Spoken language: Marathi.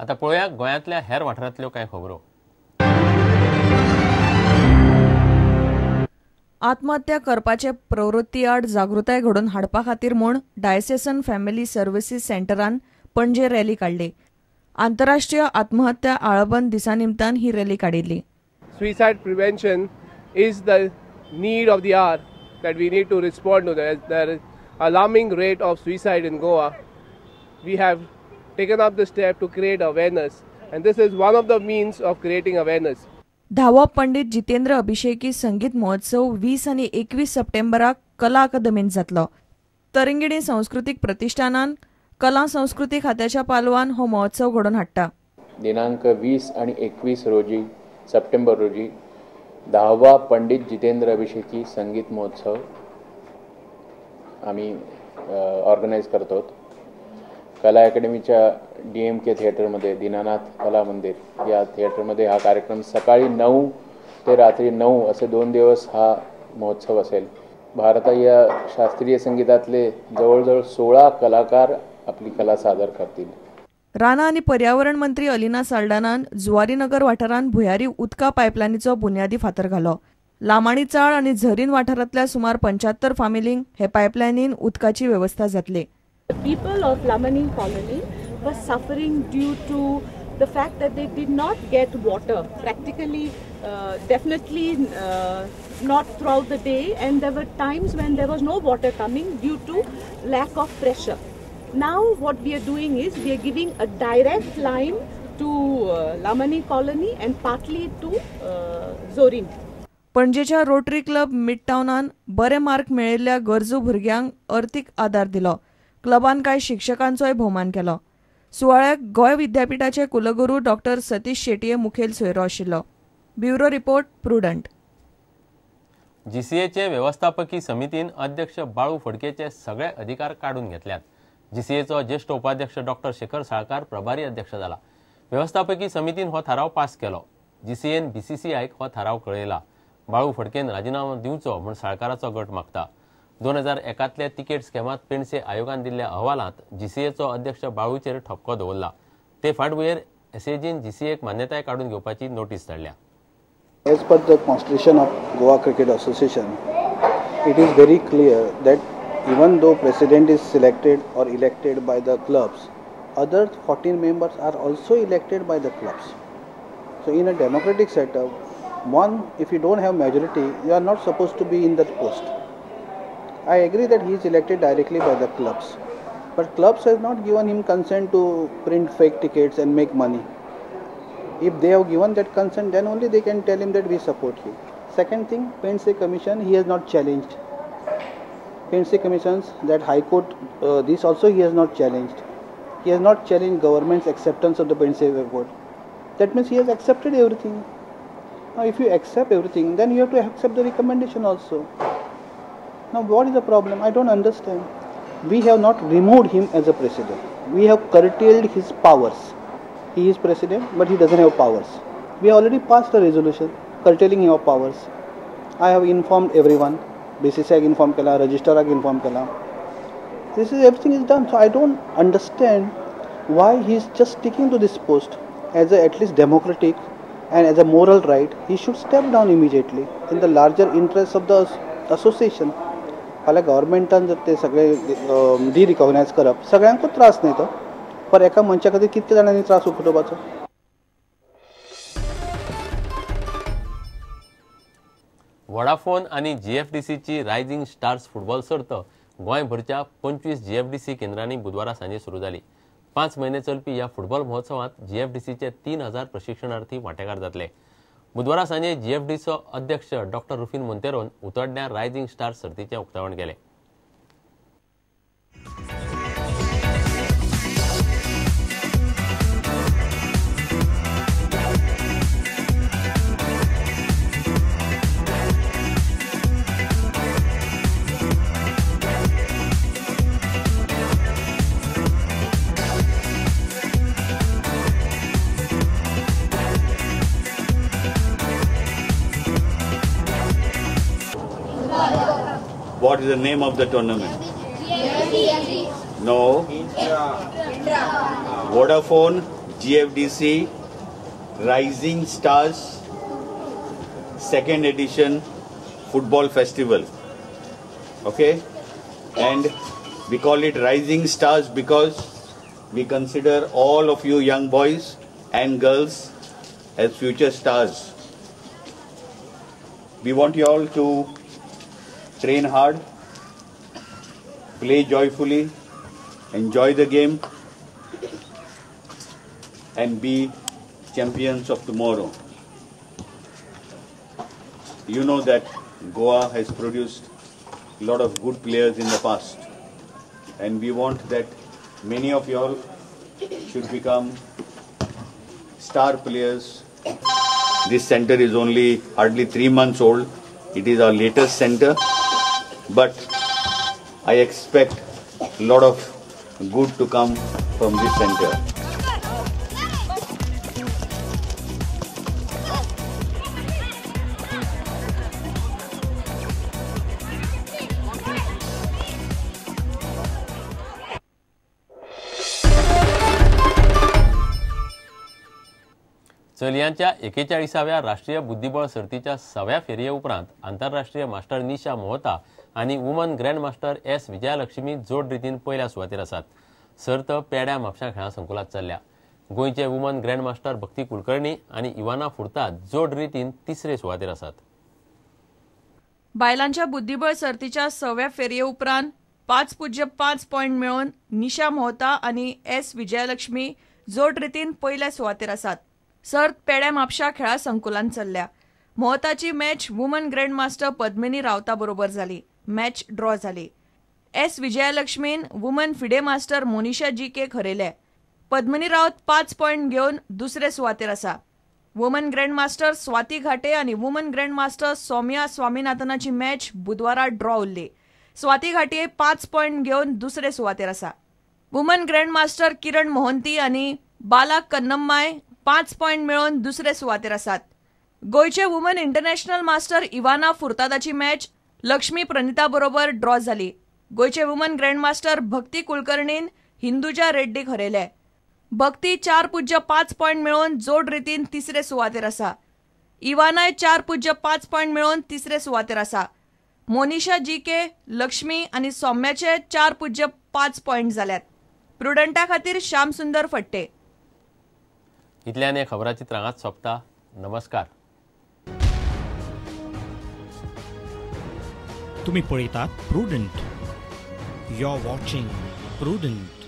आता पळोवया गोंयांतल्या हेर वाठारांतल्यो कांय खबरो. आत्महत्या करपाचे प्रवृत्ती आड जागृताय घडोवन हाडपा खातीर म्हूण डायसेसन फॅमिली सर्व्हिसीस सेंटरान पणजे रॅली काडली. आंतरराष्ट्रीय आत्महत्या आळाबंद दिसा निमतान ही रॅली काडिल्ली. Suicide prevention is the need of the hour that we need to respond to. There is alarming rate of suicide in Goa. We have taken up the step to create awareness, and this is one of the means of creating awareness. 10वो पंडित जितेंद्र अभिषेकी संगीत महोत्सव 20 आनी 21 सप्टेंबराक कला अकादमींत जातलो. तरंगिणी सांस्कृतीक प्रतिष्ठानान कला संस्कृती खात्याच्या पालवान हो महोत्सव घडोवन हाडटा. दिनांक 20 आणि 21 रोजी सप्टेंबर रोजी 10वा पंडित जितेंद्र अभिषेकी संगीत महोत्सव आम्ही ऑर्गनाइज करतो. कला अकॅडमीच्या DMK थिएटरमध्ये दीनानाथ कला मंदिर या थिएटरमध्ये हा कार्यक्रम सकाळी 9 ते रात्री 9 असे 2 दिवस हा महोत्सव असेल. भारतीय शास्त्रीय संगीतातले जवळजवळ 16 कलाकार आपली कला सादर करतील. राना आनी पर्यावरण मंत्री अलिना साल्डानान जुवारीनगर वाठारांत भुयारी उदका पायपलायनीचो बुन्यादी फातर घालो. लामाणी चाळ आनी झरीन वाठारांतल्या सुमार 75 फामिलींक हे पायपलायनीन उदकाची व्यवस्था जातली. The people of Lamani colony were suffering due to the fact that they did not get water practically, definitely not throughout the day, and there were times when there was no water coming due to lack of pressure. Now what we are doing is we are giving a direct line to Lamani colony and partly to Zorin. पणजेच्या रोटरी क्लब मिडटाउनान बरे मार्क मेळयल्ल्या गरजू भुरग्यांक अर्थीक आदार दिलो. क्लबान कांय शिक्षकांचोय भोवमान केलो. सुवाळ्याक गोंय विद्यापीठाचे कुलगुरू डॉक्टर सतीश शेटये मुखेल सोयरो आशिल्लो. Bureau report Prudent. GCAचे व्यवस्थापकी समितीन अध्यक्ष बाळू फडकेचे सगळे अधिकार काढून घेतल्यात. GCAचो ज्येष्ठ उपाध्यक्ष डॉक्टर शेखर साळकार प्रभारी अध्यक्ष जाला. व्यवस्थापकी समितीन हो थाराव पास केलो. GCAन BCCIक हो थाराव कळयला. बाळू फडकेन राजीनामो दिवचो म्हूण साळकाराचो गट मागता. 2001तल्या तिकेट स्कॅमात पेंडसे आयोगान दिल्ल्या अहवालांत GCAचो अध्यक्ष बाळूचेर ठपको दवरला. ते फाटभुंयेर SAGन GCAक मान्यताय काढून घेवपाची नोटीस धाडल्या. As per the constitution of Goa Cricket Association, it is very clear that even though president is selected or elected by the clubs, other 14 members are also elected by the clubs. So in a democratic setup, one, if you don't have majority, you are not supposed to be in that post. I agree that he is elected directly by the clubs, but clubs has not given him consent to print fake tickets and make money. If they have given that consent, then only they can tell him that we support you. Second thing, Paintsay Commission, he has not challenged. Paintsay Commissions, that High Court, this also he has not challenged. He has not challenged government's acceptance of the Paintsay report. That means he has accepted everything. Now if you accept everything, then you have to accept the recommendation also. Now what is the problem? I don't understand. We have not removed him as a president. We have curtailed his powers. He is president, but he doesn't have powers. We have already passed a resolution curtailing your powers. I have informed everyone. BCCI informed Kala, registrar informed Kala. This is everything is done. So I don't understand why he is just sticking to this post as a at least democratic and as a moral right. He should step down immediately in the larger interests of the association. फाल्यां गव्हर्मेंटान जर ते सगळे डिरिकॉग्नायज करप सगळ्यांकूच त्रास न्ही तो, पर एका मनशा खातीर कितके जाणांनी त्रास उखटोवपाचो. वोडाफोन आनी GFDCची रायझिंग स्टार्स फुटबॉल सर्त गोंयभरच्या 25 GFDC केंद्रांनी बुधवारा सांजे सुरू जाली. 5 म्हयने चलपी ह्या फुटबॉल महोत्सवात GFDCचे 3000 प्रशिक्षणार्थी वांटेकार जातले. बुधवारा सांजे GFDCचो अध्यक्ष डॉक्टर रुफिन मोंतेरोन उतरड्या रायझिंग स्टार्स सर्तीचें उक्तावण केलें. What is the name of the tournament? No. Vodafone GFDC Rising Stars second edition football festival. Okay, and we call it Rising Stars because we consider all of you young boys and girls as future stars. We want you all to train hard, play joyfully, enjoy the game, and be champions of tomorrow. You know that Goa has produced a lot of good players in the past, and we want that many of you all should become star players. This center is only hardly 3 months old. It is our latest center, but I expect a lot of good to come from this center. चलयांच्या 41व्या राष्ट्रीय बुद्धिबळ सर्तीच्या 6व्या फेरये उपरांत आंतरराष्ट्रीय मास्टर निशा मोहता आणि वुमन ग्रँडमास्टर एस विजयालक्ष्मी जोड रितीन पहिल्या सुवातेर आसात. सर्त पेड्या म्हापशा खेळा संकुलात चल्ल्या. गोंयचे वुमन ग्रँडमास्टर भक्ती कुलकर्णी आणि इवाना फुर्ताद जोड रितीन तिसरे सुवातेर आसात. बायलांच्या बुद्धिबळ सर्तीच्या 6व्या फेरये उपरांत 5.5 पॉइंट मेळोवन निशा मोहता आणि एस विजयालक्ष्मी जोड रितीन पहिल्या सुवातेर आसात. सर्त पेड्या म्हापशा खेळा संकुलान चल्ल्या. मोहताची मॅच वुमन ग्रँडमास्टर पद्मिनी रावता बरोबर जाली. मॅच ड्रॉ जाली. एस विजयालक्ष्मीन woman FIDE master Monisha GK हरयले. पद्मिनी रावत 5 पॉइंट घेवन दुसरे सुवातेर आसा. वुमन ग्रँडमास्टर स्वाती घाटे आणि वुमन ग्रँडमास्टर सौम्या स्वामीनाथनाची मॅच बुधवारा ड्रॉ उरली. स्वाती घाटे 5 पॉइंट घेवन दुसरे सुवातेर आसा. वुमन ग्रँडमास्टर किरण मोहंती आणि बाला कन्नम्माय 5 पॉइंट मेळोवन दुसरे सुवातेर आसात. गोयचे वुमन इंटरनॅशनल मास्टर इवाना फुर्तादाची मॅच लक्ष्मी प्रणिता बरोबर ड्रॉ जाली. गोयचे वुमन ग्रँडमास्टर भक्ती कुलकर्णीन हिंदुजा रेड्डीक हरयले. भक्ती 4.5 पॉइंट मेळोवन जोड रितीन तिसरे सुवातेर आसा. इवानाय 4.5 पॉइंट मेळोवन तिसरे सुवातेर आसा. मोनिशा जीके, लक्ष्मी आणि सौम्याचे 4.5 पॉइंट जाल्यात. प्रुडंटा खातीर श्याम सुंदर फट्टे. इतल्यान हे खबराचित्र हांगाच सोंपता. नमस्कार. तुम्ही पळयतात prudent. You are watching prudent.